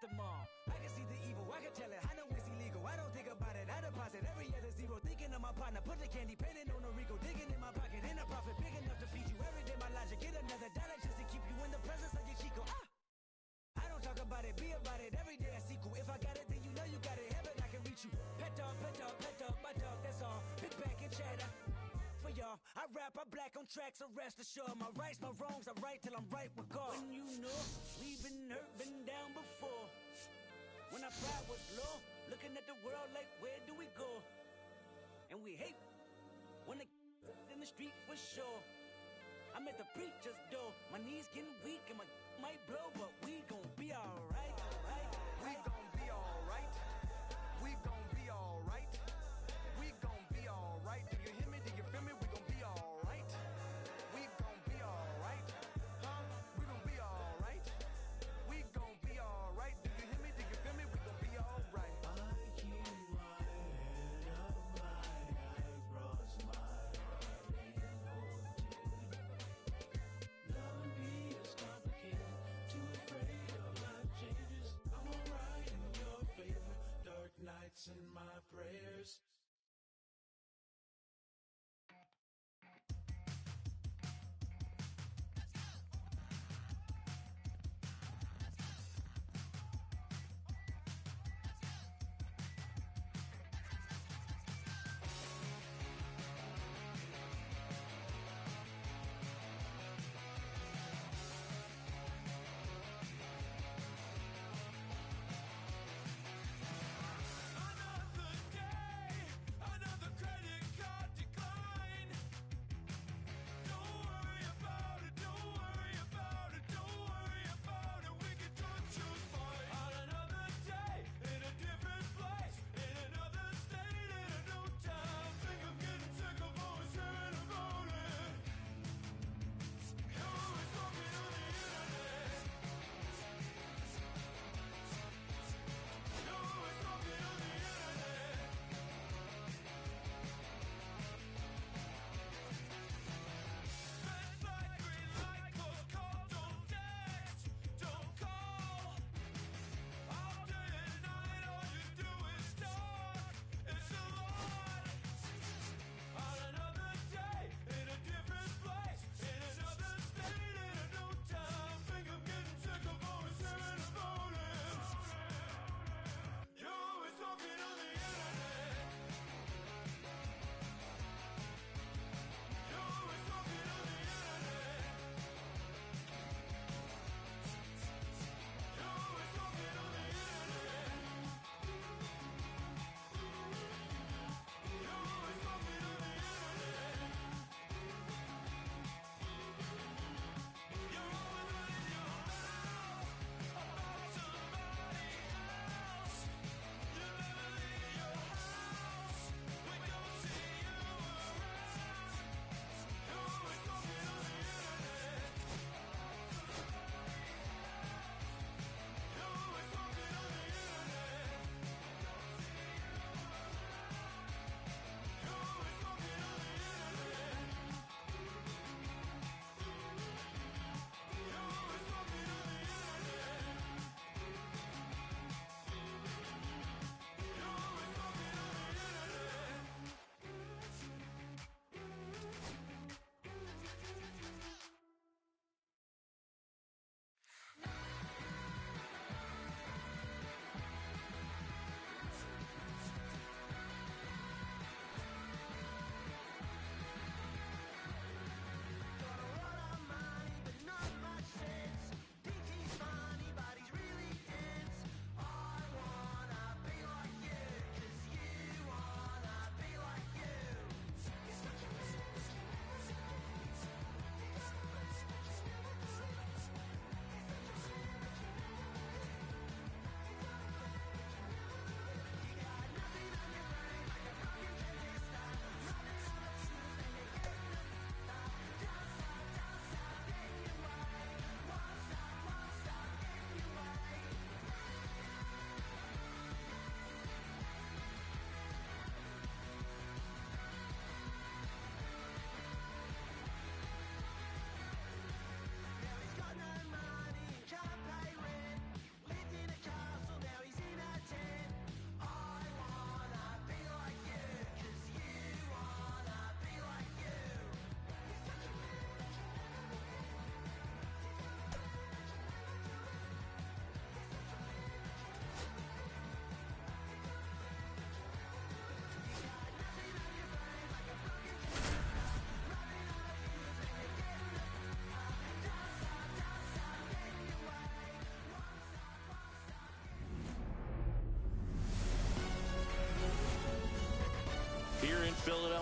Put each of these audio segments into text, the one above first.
with them all. I can see the evil, I can tell it, I know it's illegal. I don't think about it, I deposit every other zero. Thinking of my partner, put the candy, painting on a Rico. Digging in my pocket, in a profit big enough to feed you. Every day my logic, get another dollar just to keep you in the presence of your Chico. I don't talk about it, be about it, every day I sequel. If I got it, then you know you got it, heaven I can reach you. Pet dog, my dog, that's all. Big bag and cheddar. For y'all, I rap, I black on tracks, so rest assured. My rights, my wrongs, I right till I'm right with God. When you know, we've been hurt, been down before. When our pride was low, looking at the world like, where do we go? And we hate when they in the street for sure. I'm at the preacher's door, my knees getting weak and my might blow, but we gon' be alright, alright. We gon' be alright. We gon' be alright. We gon' be alright. Do you hear me? Do you feel me? We gon' be alright. We gon' be alright. Huh? We gon' be alright. We gon' be alright. Do you hear me? Do you feel me? We gon' be alright. I keep my head up, my eyebrows, my heart ain't no Love me is complicated, too afraid of life changes. I'm alright in your favor, dark nights in my prayers. Another day,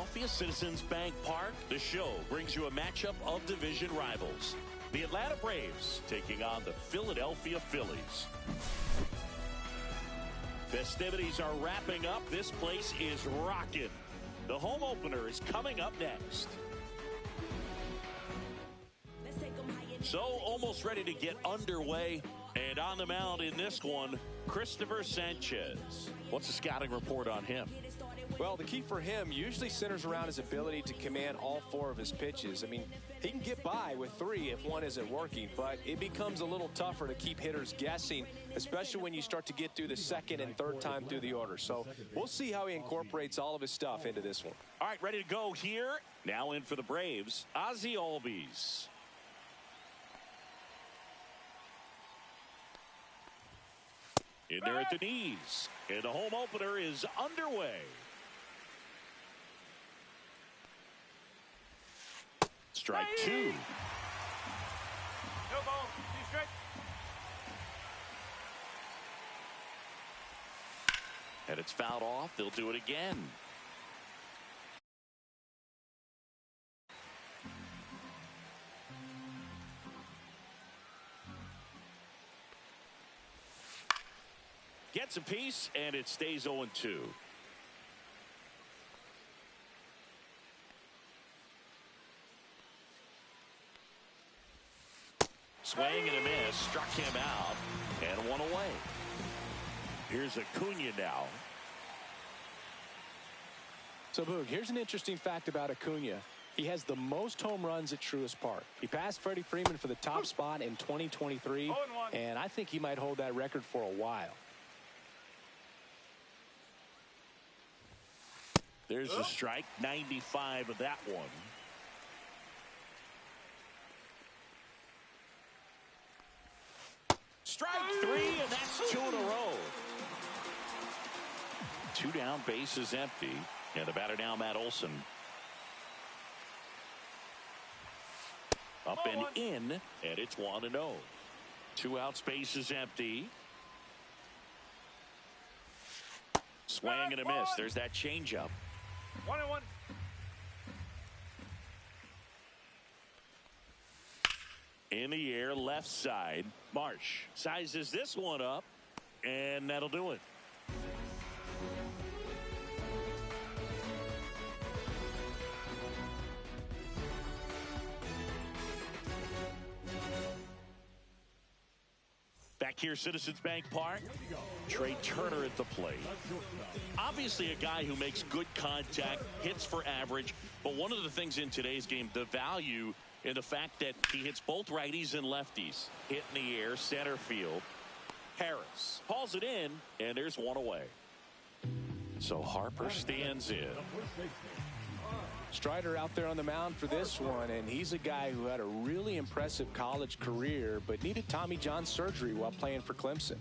Philadelphia, Citizens Bank Park. The show brings you a matchup of division rivals. The Atlanta Braves taking on the Philadelphia Phillies. Festivities are wrapping up. This place is rocking. The home opener is coming up next. So almost ready to get underway. And on the mound in this one, Christopher Sanchez. What's the scouting report on him? Well, the key for him usually centers around his ability to command all 4 of his pitches. I mean, he can get by with 3 if one isn't working, but it becomes a little tougher to keep hitters guessing, especially when you start to get through the second and third time through the order. So we'll see how he incorporates all of his stuff into this one. All right, ready to go here. Now in for the Braves, Ozzie Albies. In there at the knees. And the home opener is underway. Strike 2. No ball. 2 strikes. And it's fouled off. They'll do it again. Gets a piece, and it stays 0-2. Swing and a miss, struck him out, and 1 away. Here's Acuna now. So, Boog, here's an interesting fact about Acuna. He has the most home runs at Truist Park. He passed Freddie Freeman for the top spot in 2023, and I think he might hold that record for a while. There's a strike, 95 of that one. Strike 3, and that's 2 in a row. 2 down, base is empty. And the batter now, Matt Olson. Up and in, and it's 1-0. 2 outs, base is empty. Swing and a miss. There's that changeup. 1-1. In the air, left side. Marsh sizes this one up, and that'll do it. Back here, Citizens Bank Park. Trey Turner at the plate. Obviously a guy who makes good contact, hits for average, but one of the things in today's game, the value in the fact that he hits both righties and lefties. Hit in the air, center field. Harris hauls it in, and there's 1 away. So Harper stands in. Strider out there on the mound for this one, and he's a guy who had a really impressive college career but needed Tommy John surgery while playing for Clemson.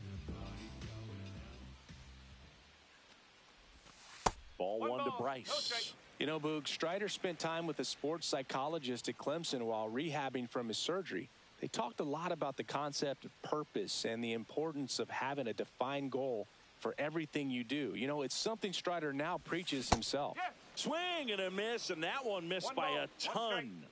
Ball 1 to Bryce. You know, Boog, Strider spent time with a sports psychologist at Clemson while rehabbing from his surgery. They talked a lot about the concept of purpose and the importance of having a defined goal for everything you do. You know, it's something Strider now preaches himself. Yeah. Swing and a miss, and that one missed by a ton.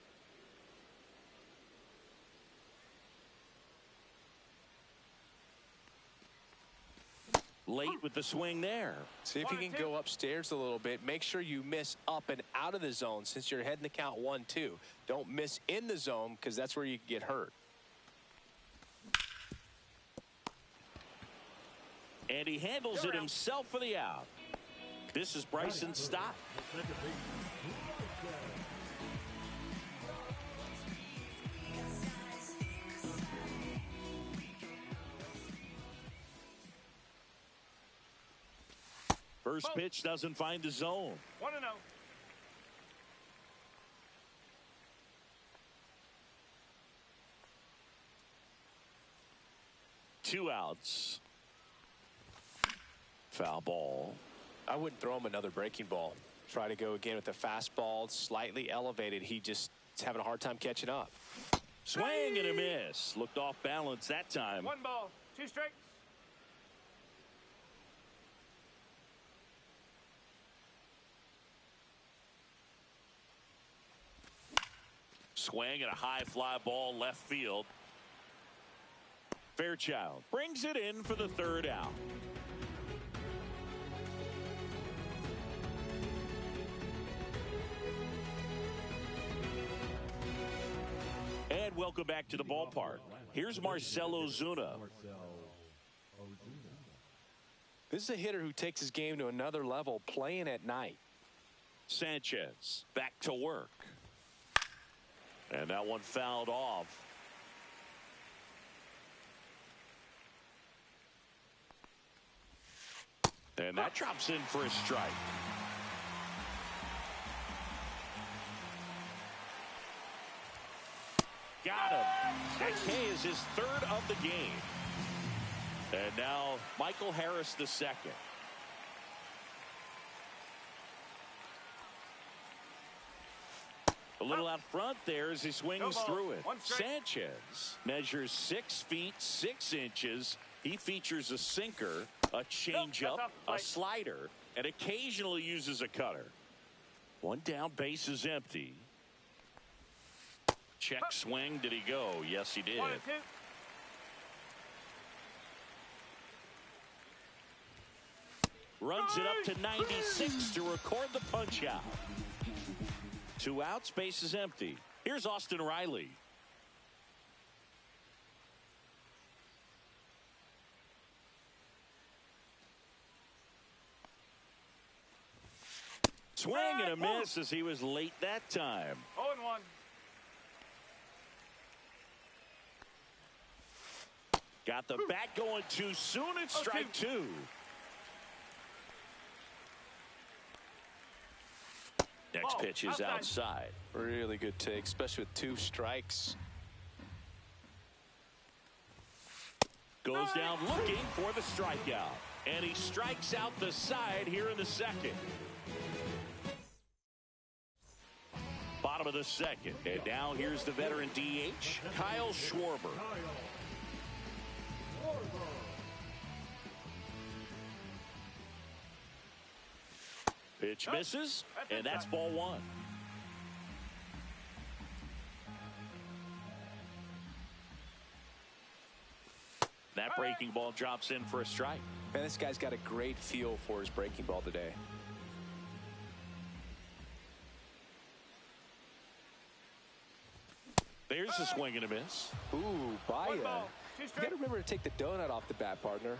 Late with the swing there. See if you can go upstairs a little bit. Make sure you miss up and out of the zone since you're heading the count 1-2. Don't miss in the zone because that's where you can get hurt. And he handles it himself for the out. This is Bryson's stop. First pitch doesn't find the zone. 1-0. Two outs. Foul ball. I wouldn't throw him another breaking ball. Try to go again with the fastball, slightly elevated. He just is having a hard time catching up. Swing and a miss. Looked off balance that time. 1 ball, 2 strikes. swing and a high fly ball left field. Fairchild brings it in for the third out. And welcome back to the ballpark. Here's Marcell Ozuna. This is a hitter who takes his game to another level playing at night. Sanchez back to work. And that one fouled off. And that drops in for a strike. Got him. That K is his third of the game. And now Michael Harris the second. A little out front there as he swings through it. Sanchez measures 6 feet 6 inches. He features a sinker, a changeup, a slider, and occasionally uses a cutter. One down, base is empty. Check swing. Did he go? Yes, he did. 1-2. Runs it up to 96 to record the punch out. 2 outs, base is empty. Here's Austin Riley. Swing and a miss as he was late that time. 0-1. Got the bat going too soon. It's strike 2. Next pitch is outside. Really good take, especially with 2 strikes. Goes down looking for the strikeout. And he strikes out the side here in the second. Bottom of the second. And now here's the veteran DH, Kyle Schwarber. Pitch misses, and that's ball 1. That breaking ball drops in for a strike. Man, this guy's got a great feel for his breaking ball today. There's a swing and a miss. Ooh, Baya. You got to remember to take the donut off the bat, partner.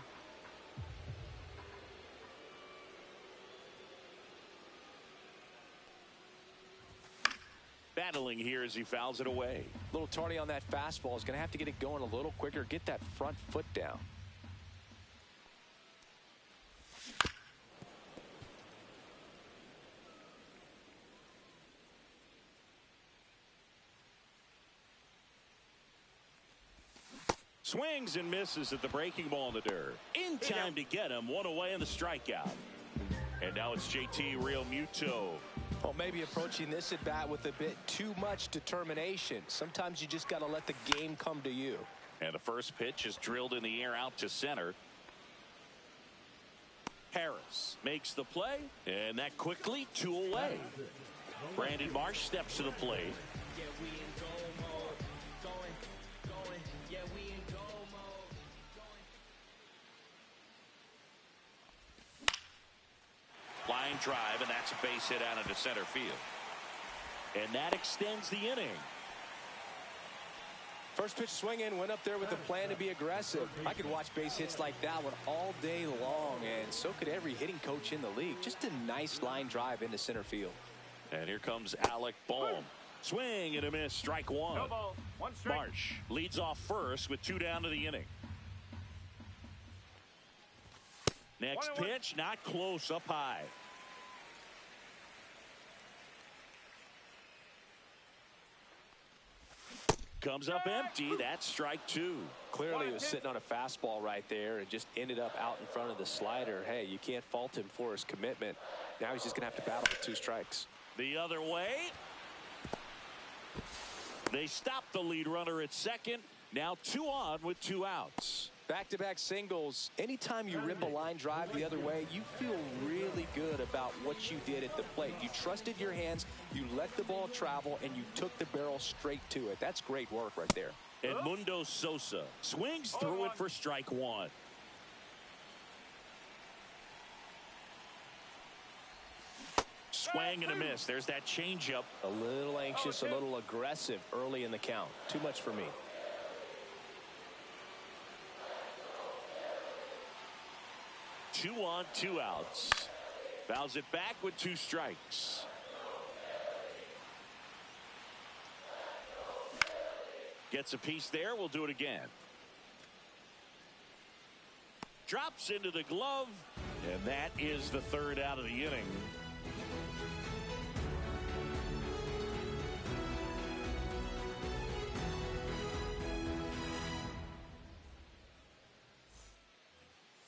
Battling here as he fouls it away. A little tardy on that fastball. Is going to have to get it going a little quicker. Get that front foot down. Swings and misses at the breaking ball in the dirt. In time to get him. One away in the strikeout. And now it's JT Realmuto. Well, maybe approaching this at bat with a bit too much determination. Sometimes you just got to let the game come to you. And the first pitch is drilled in the air out to center. Harris makes the play, and that quickly 2 away. Brandon Marsh steps to the plate. Line drive, and that's a base hit out into center field. And that extends the inning. First pitch swinging, went up there with a plan to be aggressive. I could watch base hits like that one all day long, and so could every hitting coach in the league. Just a nice line drive into center field. And here comes Alec Bohm. Swing and a miss, strike 1. No ball. 1 strike. Marsh leads off first with 2 down to the inning. Next pitch, not close, up high. Comes up empty. That's strike 2. Clearly he was sitting on a fastball right there and just ended up out in front of the slider. Hey, you can't fault him for his commitment. Now he's just going to have to battle with 2 strikes. The other way. They stop the lead runner at second. Now 2 on with 2 outs. Back-to-back singles. Anytime you rip a line drive the other way, you feel really good about it, about what you did at the plate. You trusted your hands, you let the ball travel, and you took the barrel straight to it. That's great work right there. Edmundo Sosa swings through it for strike one. Swing and a miss. There's that changeup. A little anxious, a little aggressive early in the count. Too much for me. 2 on, 2 outs. Fouls it back with 2 strikes. Gets a piece there. We'll do it again. Drops into the glove. And that is the 3rd out of the inning.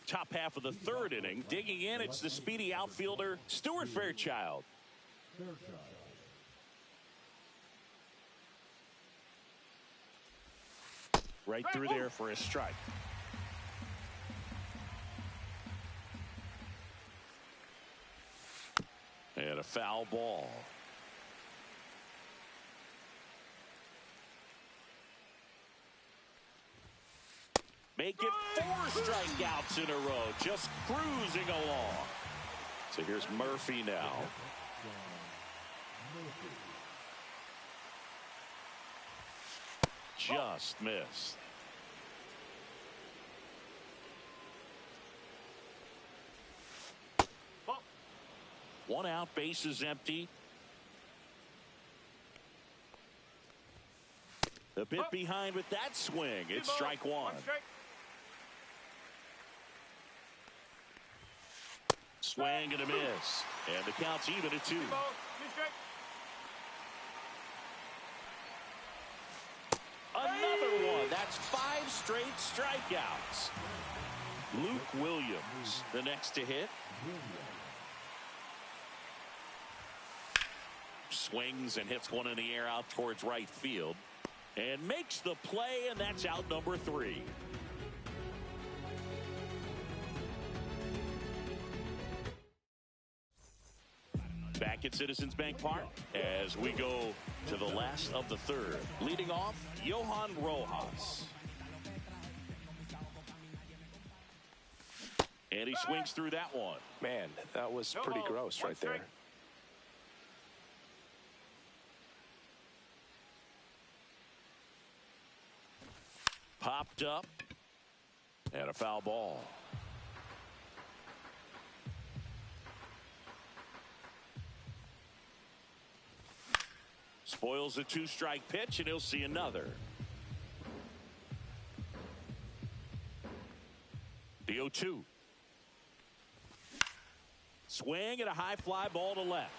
Top half of the 3rd inning. Digging in, it's the speedy outfielder, Stuart Fairchild. Right through there for a strike. And a foul ball. Make it 4 strikeouts in a row. Just cruising along. So here's Murphy now. Just missed. One out, base is empty. A bit behind with that swing. It's strike one. Swing and a miss. And the count's even at 2. Another one. That's 5 straight strikeouts. Luke Williams, the next to hit. Swings and hits one in the air out towards right field. And makes the play, and that's out number 3. Back at Citizens Bank Park as we go to the last of the 3rd. Leading off, Johan Rojas. And he swings through that one. Man, that was pretty gross right there. Popped up. And a foul ball. Spoils a 2-strike pitch, and he'll see another. The 0-2. Swing and a high fly ball to left.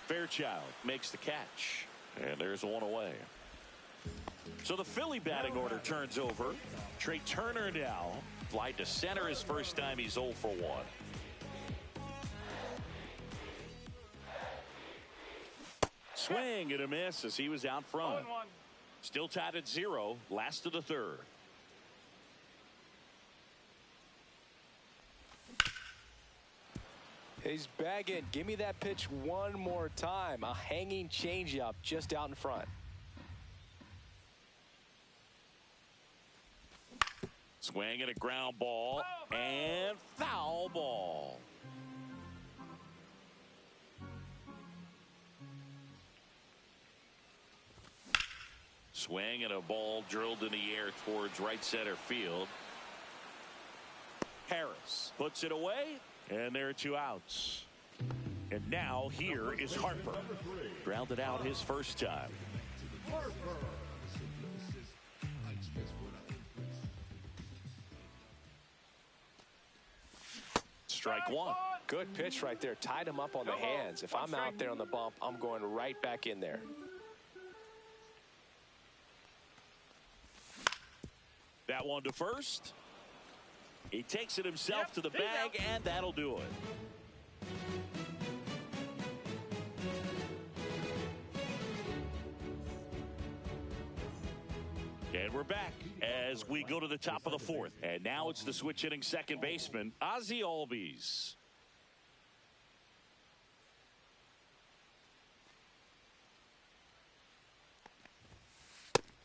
Fairchild makes the catch. And there's one away. So the Philly batting order turns over. Trey Turner now. Fly to center his first time. He's 0 for 1. Swing and a miss as he was out front. Still tied at 0. Last of the 3rd. He's bagging. Give me that pitch one more time. A hanging changeup just out in front. Swing and a ground ball. And foul ball. Swing and a ball drilled in the air towards right center field. Harris puts it away. And there are 2 outs. And now here is Harper. Grounded out his first time. Strike 1. Good pitch right there. Tied him up on the hands. If I'm out there on the bump, I'm going right back in there. That one to first. He takes it himself to the bag, and that'll do it. And we're we're back as we go to the top of the fourth. And now it's the switch hitting second baseman, Ozzie Albies.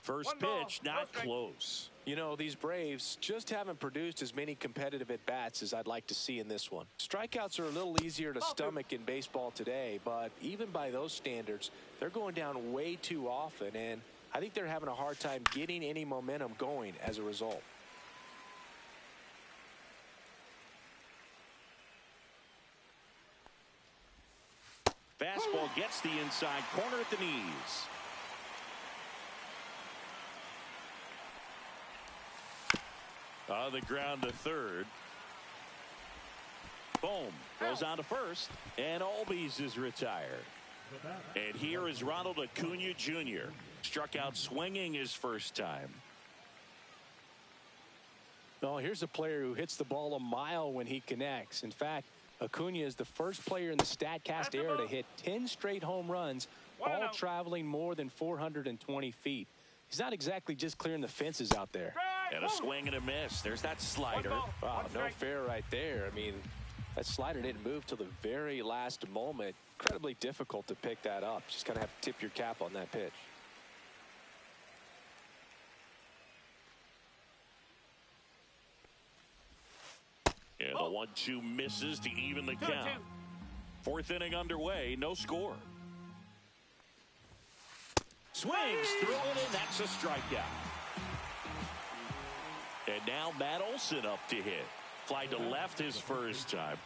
First pitch, not close. You know, these Braves just haven't produced as many competitive at-bats as I'd like to see in this one. Strikeouts are a little easier to stomach in baseball today, but even by those standards, they're going down way too often, and I think they're having a hard time getting any momentum going as a result. Fastball gets the inside corner at the knees. On the ground to third. Boom. Goes on to first. And Albies is retired. And here is Ronald Acuna Jr. Struck out swinging his first time. No, here's a player who hits the ball a mile when he connects. In fact, Acuna is the first player in the StatCast era to hit 10 straight home runs, all traveling more than 420 feet. He's not exactly just clearing the fences out there. And a swing and a miss. There's that slider. Wow, no fair right there. I mean, that slider didn't move till the very last moment. Incredibly difficult to pick that up. Just kind of have to tip your cap on that pitch. And the 1-2 misses to even the count. Fourth inning underway, no score. Swings through it, and that's a strikeout. And now Matt Olson up to hit. Fly to left his first time.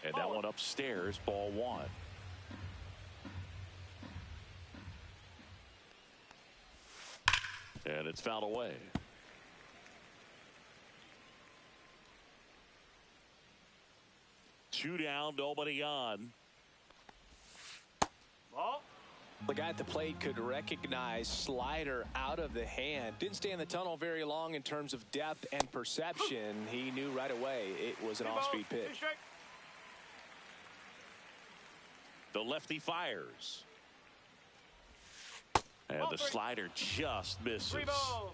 And that one upstairs, ball one. And it's fouled away. Two down, nobody on. The guy at the plate could recognize slider out of the hand. Didn't stay in the tunnel very long in terms of depth and perception. He knew right away it was an off-speed pitch. The lefty fires. And the slider just misses.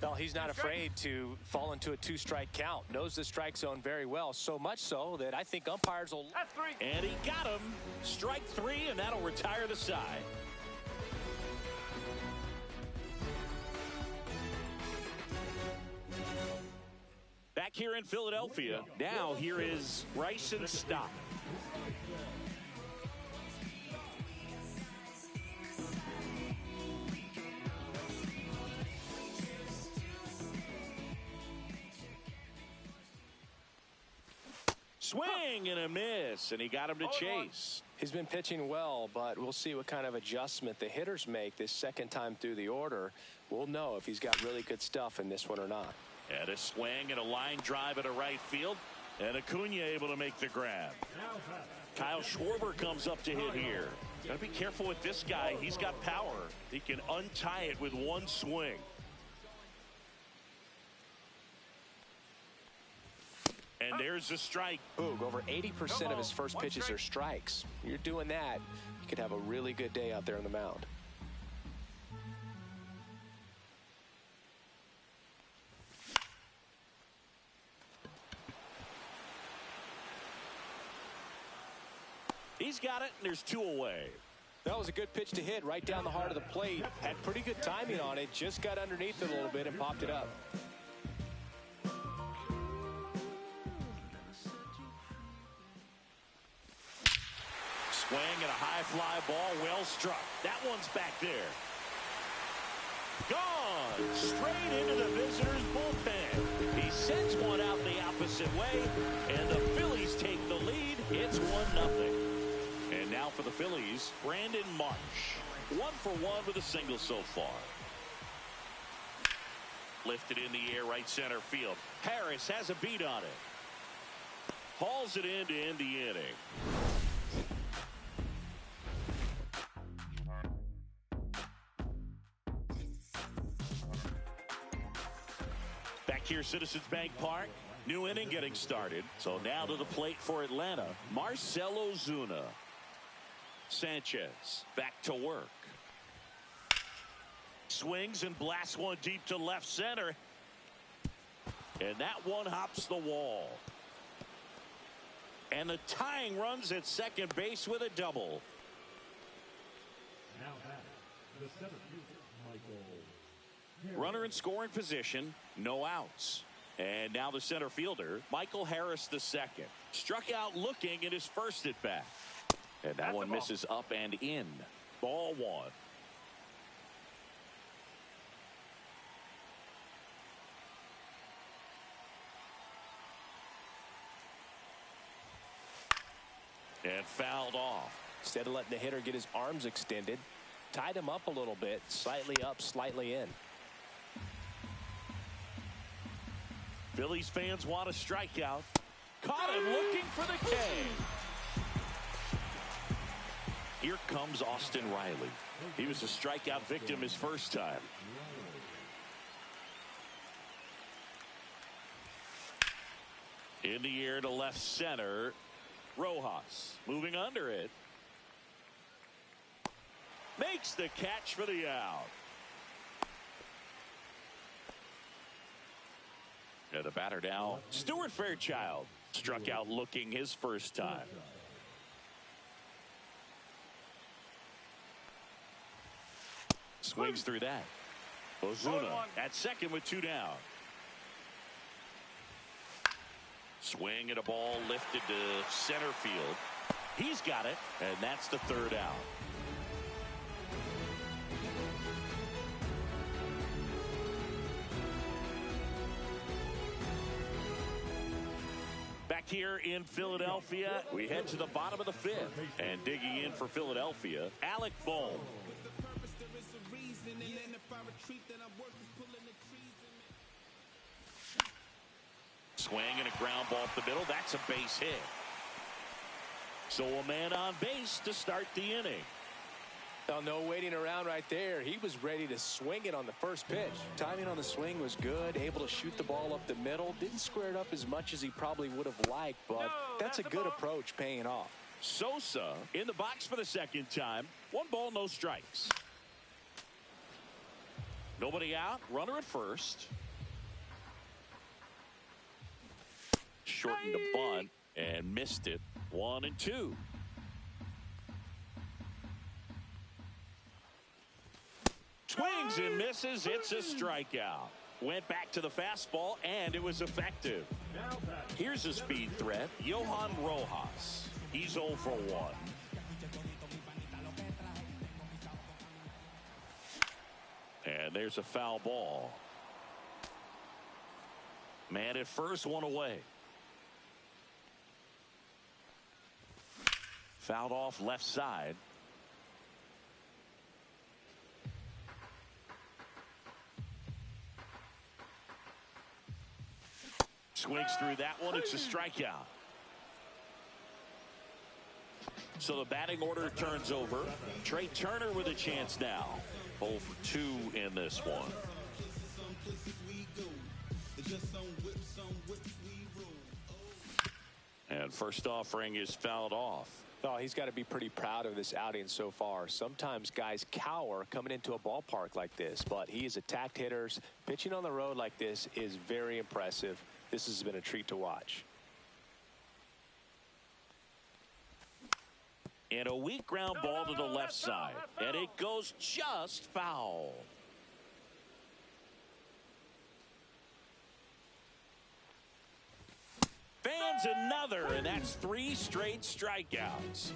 Well, he's not afraid to fall into a two-strike count. Knows the strike zone very well. So much so that I think umpires will. And he got him. Strike three, and that'll retire the side. Back here in Philadelphia, now here is Bryson Stott. Swing and a miss, and he got him to chase. He's been pitching well, but we'll see what kind of adjustment the hitters make this second time through the order. We'll know if he's got really good stuff in this one or not. And a swing and a line drive at a right field, and Acuna able to make the grab. Kyle Schwarber comes up to hit here. Got to be careful with this guy. He's got power. He can untie it with one swing. And there's a strike. Boog, over 80% of his first pitches are strikes. You're doing that, you could have a really good day out there on the mound. He's got it, and there's two away. That was a good pitch to hit right down the heart of the plate. Had pretty good timing on it. Just got underneath it a little bit and popped it up. Swing and a high fly ball, well struck. That one's back there. Gone straight into the visitor's bullpen. He sends one out the opposite way, and the Phillies take the lead. It's 1-0. And now for the Phillies, Brandon Marsh. 1 for 1 with a single so far. Lifted in the air, right center field. Harris has a beat on it. Hauls it in to end the inning. Back here, Citizens Bank Park. New inning getting started. So now to the plate for Atlanta, Marcell Ozuna. Sanchez back to work. Swings and blasts one deep to left center. And that one hops the wall. And the tying runs at second base with a double. Now the center fielder, Michael. Runner in scoring position, no outs. And now the center fielder, Michael Harris II. Struck out looking at his first at bat. And that one misses up and in. Ball one. And fouled off. Instead of letting the hitter get his arms extended, tied him up a little bit, slightly up, slightly in. Phillies fans want a strikeout. Caught him looking for the K. Here comes Austin Riley. He was a strikeout victim his first time. In the air to left center. Rojas moving under it. Makes the catch for the out. And the batter now, Stuart Fairchild. Struck out looking his first time. Swings through that. Ozuna at second with two down. Swing and a ball lifted to center field. He's got it, and that's the third out. Back here in Philadelphia, we head to the bottom of the fifth. And digging in for Philadelphia, Alec Bohm. Swing and a ground ball up the middle. That's a base hit. So a man on base to start the inning. Well, no waiting around right there. He was ready to swing it on the first pitch. Timing on the swing was good. Able to shoot the ball up the middle. Didn't square it up as much as he probably would have liked, but that's a good approach paying off. Sosa in the box for the second time. 1 ball, no strikes. Nobody out. Runner at first. Shortened the bunt and missed it. 1 and 2. Swings and misses. It's a strikeout. Went back to the fastball and it was effective. Here's a speed threat, Johan Rojas. He's 0 for 1. And there's a foul ball. Man at first, 1 away. Fouled off left side. Swings through that one. It's a strikeout. So the batting order turns over. Trey Turner with a chance now. 0 for 2 in this one. And first offering is fouled off. Oh, he's got to be pretty proud of this outing so far. Sometimes guys cower coming into a ballpark like this, but he has attacked hitters. Pitching on the road like this is very impressive. This has been a treat to watch. And a weak ground ball to the left side. And it goes just foul. Fans another, and that's 3 straight strikeouts.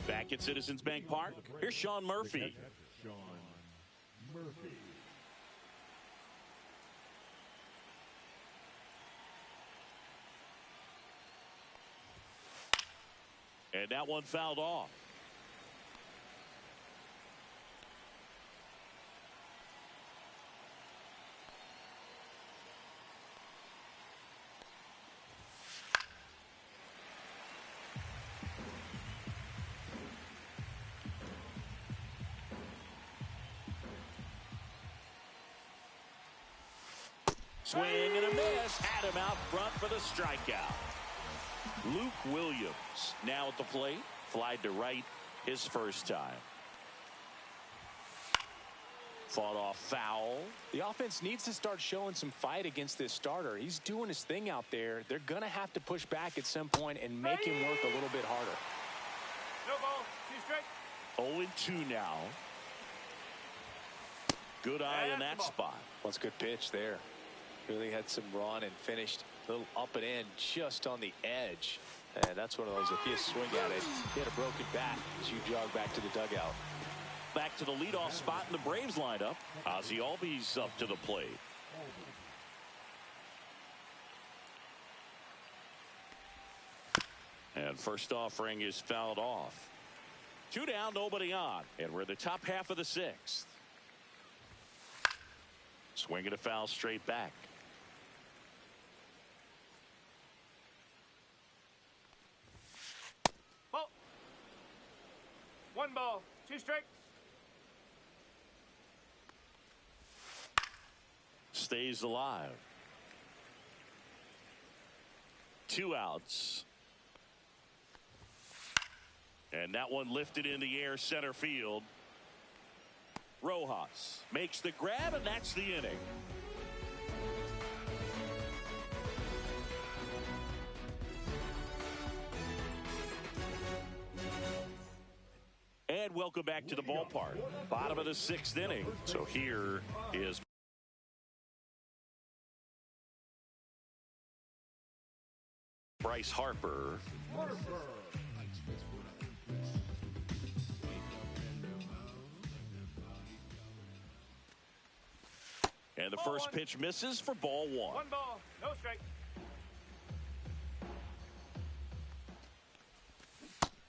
Back at Citizens Bank Park, here's Sean Murphy. Sean Murphy. And that one fouled off. Swing and a miss. Had him out front for the strikeout. Luke Williams now at the plate. Flied to right his first time. Fought off foul. The offense needs to start showing some fight against this starter. He's doing his thing out there. They're going to have to push back at some point and make him work a little bit harder. No ball. 2 straight. 0-2 now. Good eye in that spot. Well, it's a good pitch there. Really had some run and finished a little up and in just on the edge. And that's one of those, if you swing at it, you had a broken bat as you jog back to the dugout. Back to the leadoff spot in the Braves lineup. Ozzie Albies up to the plate. And first offering is fouled off. 2 down, nobody on. And we're in the top half of the 6th. Swinging a foul straight back. Ball. 1 ball. 2 straight. Stays alive. 2 outs. And that one lifted in the air center field. Rojas makes the grab, and that's the inning. And welcome back to the ballpark. Bottom of the 6th inning. So here is Bryce Harper. And the first pitch misses for ball 1. 1 ball. No strike.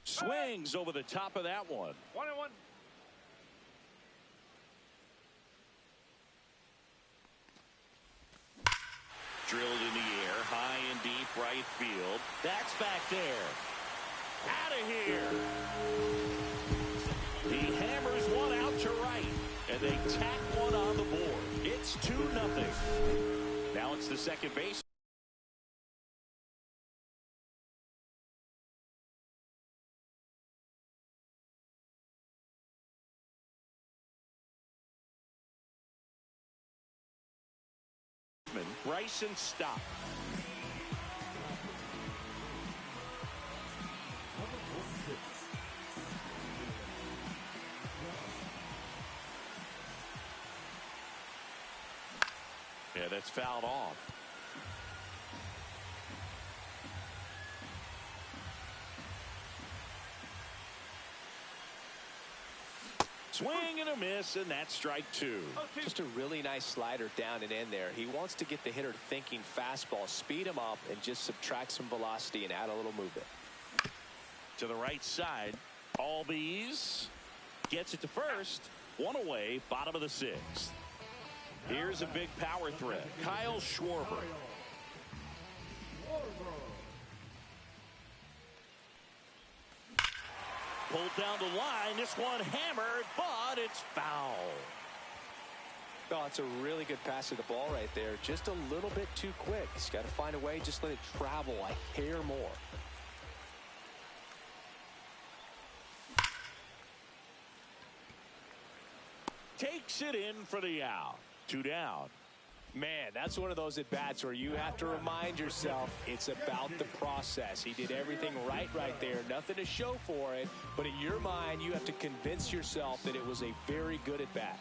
Swings over the top of that one. 1-1. Drilled in the air, high and deep right field. That's back there. Out of here. He hammers one out to right, and they tack one on the board. It's 2-0. Now it's the second base. Bryson stop. Yeah, that's fouled off. Swing and a miss, and that's strike 2. Just a really nice slider down and in there. He wants to get the hitter thinking fastball, speed him up, and just subtract some velocity and add a little movement. To the right side, Albies gets it to first. 1 away, bottom of the 6th. Here's a big power threat, Kyle Schwarber. Pulled down the line. This one hammered, but it's foul. Oh, it's a really good pass of the ball right there. Just a little bit too quick. He's got to find a way. Just let it travel a hair more. Takes it in for the out. 2 down. Man, that's one of those at-bats where you have to remind yourself it's about the process. He did everything right there. Nothing to show for it, but in your mind, you have to convince yourself that it was a very good at-bat.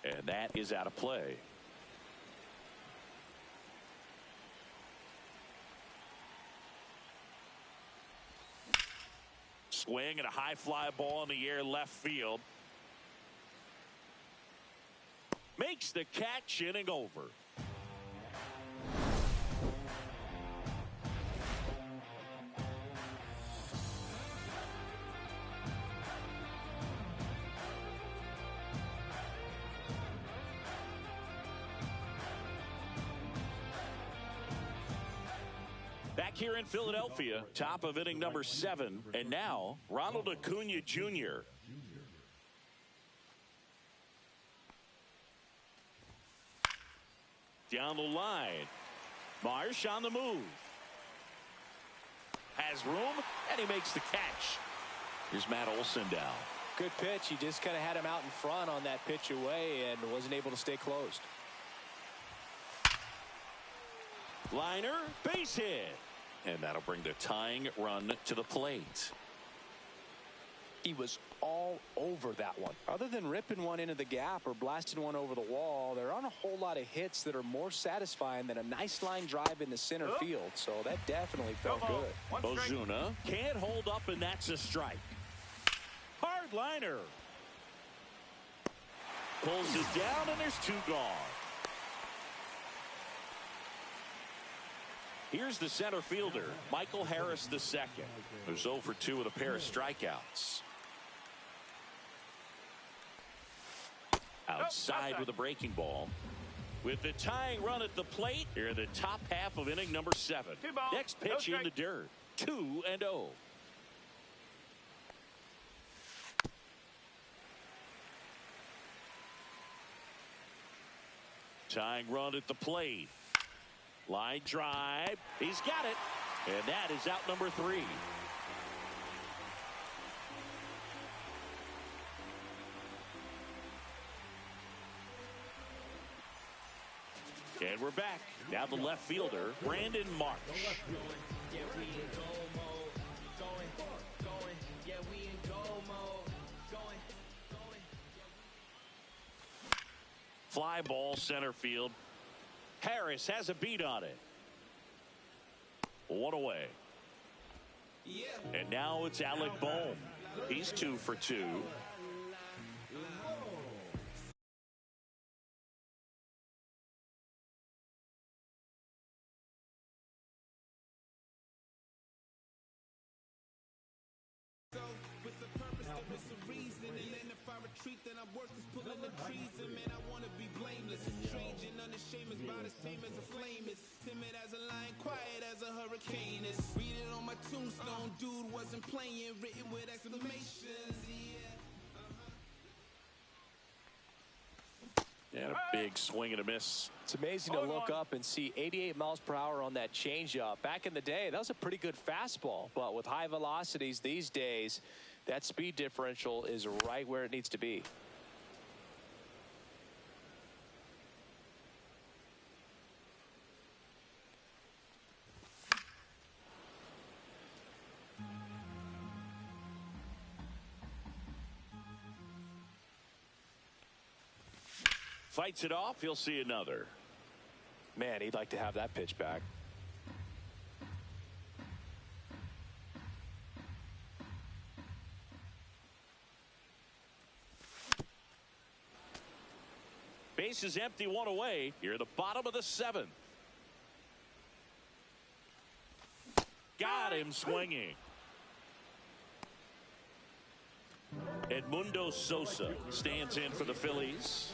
And that is out of play. Swing and a high fly ball in the air left field. Makes the catch, inning over. Back here in Philadelphia, top of inning number 7, and now Ronald Acuna Jr. down the line. Marsh on the move. Has room, and he makes the catch. Here's Matt Olson down. Good pitch. He just kind of had him out in front on that pitch away and wasn't able to stay closed. Liner, base hit. And that'll bring the tying run to the plate. He was all over that one. Other than ripping one into the gap or blasting one over the wall, there aren't a whole lot of hits that are more satisfying than a nice line drive into center field. So that definitely felt good. Ozuna can't hold up, and that's a strike. Hard liner. Pulls it down, and there's 2 gone. Here's the center fielder, Michael Harris II, who's 0 for 2 with a pair of strikeouts. Outside with a breaking ball. With the tying run at the plate, here in the top half of inning number 7. Next pitch in the dirt, 2-0. Tying run at the plate. Line drive. He's got it. And that is out number 3. And we're back. Now the left fielder, Brandon Marsh. Fly ball center field. Harris has a beat on it. 1 away. And now it's Alec Bohm. He's 2 for 2. Then I work is pulling the trees, and man, I want to be blameless. Strange and unashamed, about as tame as a flame is. Timid as a lion, quiet as a hurricane is. Read it on my tombstone, dude wasn't playing, written with exclamations, And a big swing and a miss. It's amazing to look up and see 88 miles per hour on that changeup. Back in the day, that was a pretty good fastball, but with high velocities these days, that speed differential is right where it needs to be. Fights it off. He'll see another. Man, he'd like to have that pitch back. Base is empty, 1 away. Here at the bottom of the 7th. Got him swinging. Edmundo Sosa stands in for the Phillies.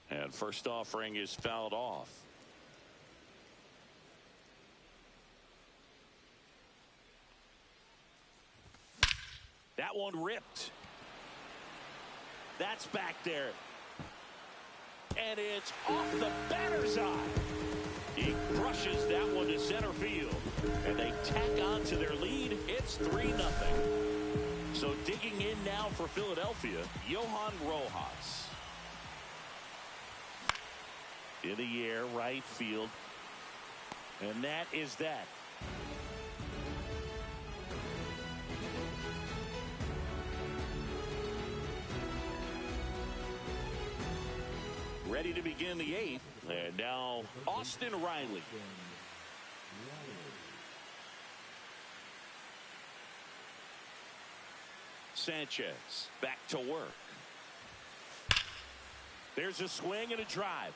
And first offering is fouled off. That one ripped. That's back there. And it's off the batter's eye. He crushes that one to center field. And they tack on to their lead. It's 3-0. So digging in now for Philadelphia, Johan Rojas. In the air, right field. And that is that. Ready to begin the 8th. And now Austin Riley. Sanchez back to work. There's a swing and a drive.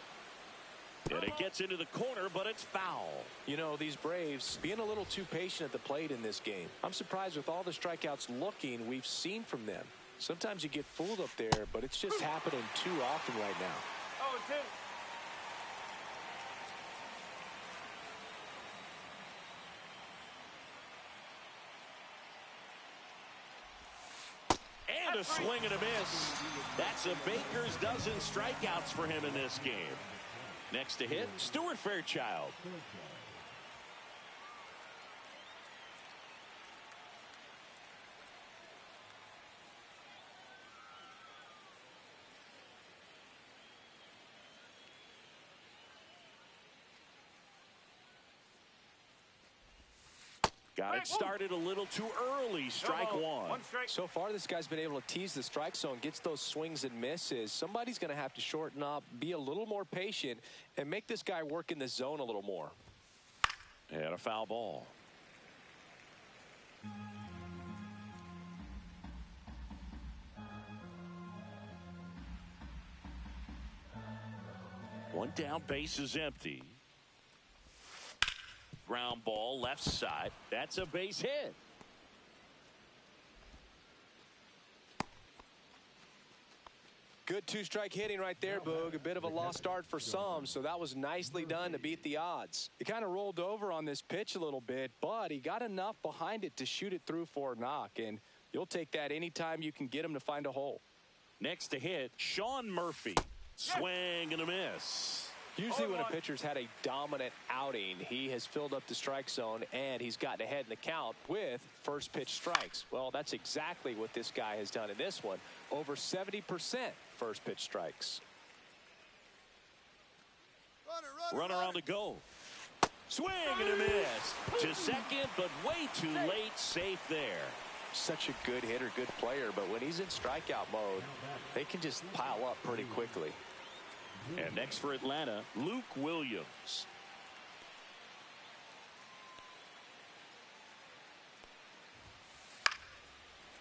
And it gets into the corner, but it's foul. You know, these Braves being a little too patient at the plate in this game. I'm surprised with all the strikeouts looking we've seen from them. Sometimes you get fooled up there, but it's just happening too often right now. Oh, 2. a swing and a miss. That's a Baker's dozen strikeouts for him in this game. Next to hit, Stuart Fairchild. Got it started a little too early. Strike one. So far, this guy's been able to tease the strike zone, gets those swings and misses. Somebody's going to have to shorten up, be a little more patient, and make this guy work in the zone a little more. And a foul ball. One down, base is empty. Ground ball left side. That's a base hit. Good two-strike hitting right there, Boog. A bit of a lost start for some, so that was nicely done to beat the odds. He kind of rolled over on this pitch a little bit, but he got enough behind it to shoot it through for a knock, and you'll take that anytime you can get him to find a hole. Next to hit, Sean Murphy. Swing and a miss. Usually when a pitcher's had a dominant outing, he has filled up the strike zone and he's gotten ahead in the count with first pitch strikes. Well, that's exactly what this guy has done in this one. Over 70% first pitch strikes. Runner on the go. Swing and a miss. To second, but way too late. Safe there. Such a good hitter, good player, but when he's in strikeout mode, they can just pile up pretty quickly. And next for Atlanta, Luke Williams.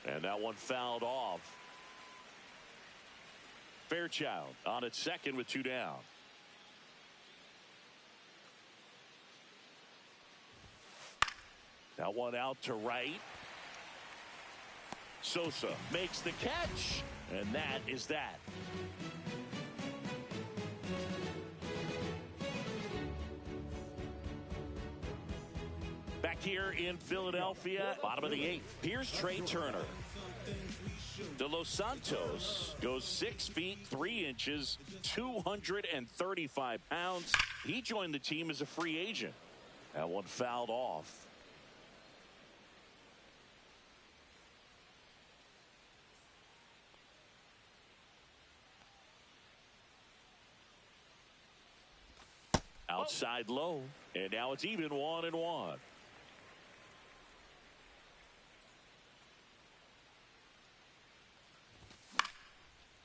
And that one fouled off. Fairchild on at second with two down. That one out to right. Sosa makes the catch, and that is that. Back here in Philadelphia, bottom of the eighth. Here's Trey Turner. De Los Santos goes 6 feet 3 inches, 235 pounds. He joined the team as a free agent. That one fouled off. Outside low, and now it's even 1-1.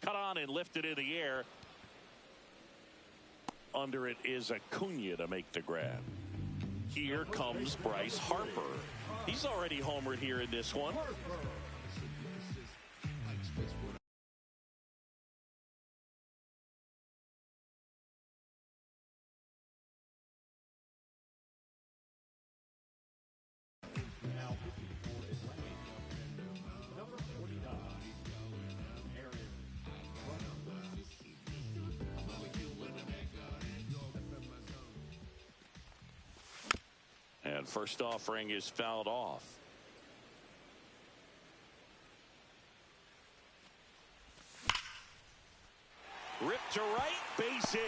Cut on and lifted in the air. Under it is Acuna to make the grab. Here comes Bryce Harper. He's already homered here in this one. And first offering is fouled off. Ripped to right, base hit.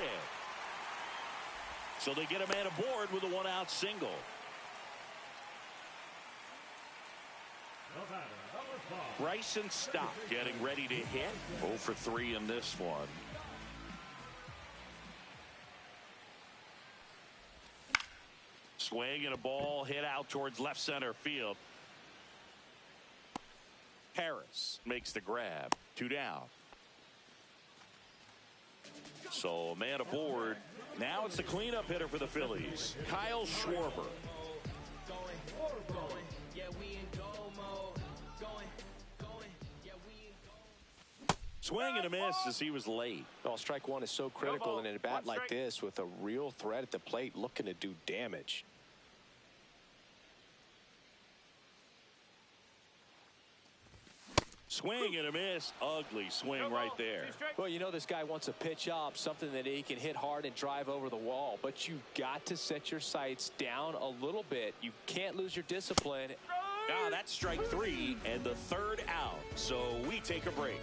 So they get a man aboard with a one-out single. Bryson Stott getting ready to hit. 0 for 3 in this one. Swing and a ball hit out towards left center field. Harris makes the grab. 2 down. So a man aboard. Now it's the cleanup hitter for the Phillies, Kyle Schwarber. Swing and a miss as he was late. Well, strike one is so critical in a bat like this with a real threat at the plate looking to do damage. Swing and a miss. Ugly swing right there. Well, you know this guy wants a pitch up, something that he can hit hard and drive over the wall. But you've got to set your sights down a little bit. You can't lose your discipline. Ah, that's strike 3 and the third out. So we take a break.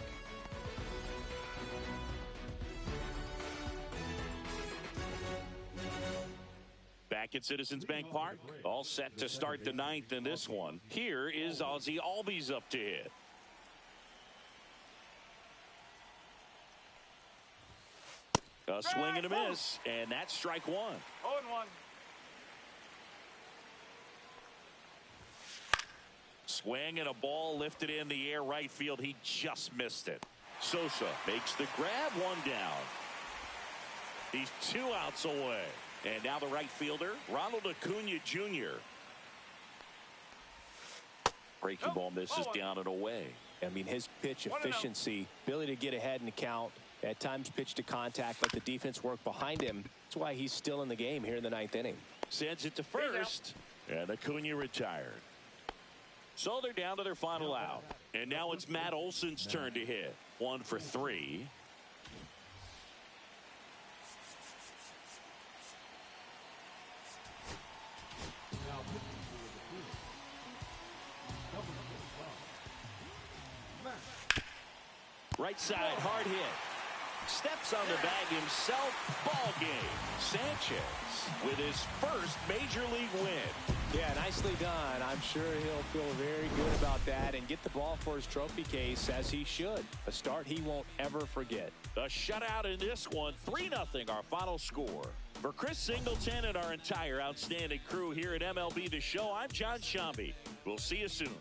Back at Citizens Bank Park, all set to start the ninth in this one. Here is Ozzie Albies up to hit. A swing and a miss, and that's strike 1. 0-1. Swing and a ball lifted in the air right field. He just missed it. Sosa makes the grab, one down. He's 2 outs away. And now the right fielder, Ronald Acuna Jr. Breaking ball misses down and away. I mean, his pitch efficiency, ability to get ahead in the count, at times pitch to contact, let the defense work behind him. That's why he's still in the game here in the 9th inning. Sends it to first, and Acuna retired. So they're down to their final out. And now it's Matt Olson's turn to hit. 1 for 3. Right side, hard hit. Steps on the bag himself. Ball game. Sanchez with his first major league win. Yeah, nicely done. I'm sure he'll feel very good about that and get the ball for his trophy case, as he should. A start he won't ever forget. A shutout in this one. 3-0 our final score. For Chris Singleton and our entire outstanding crew here at MLB The Show, I'm John Shambi. We'll see you soon.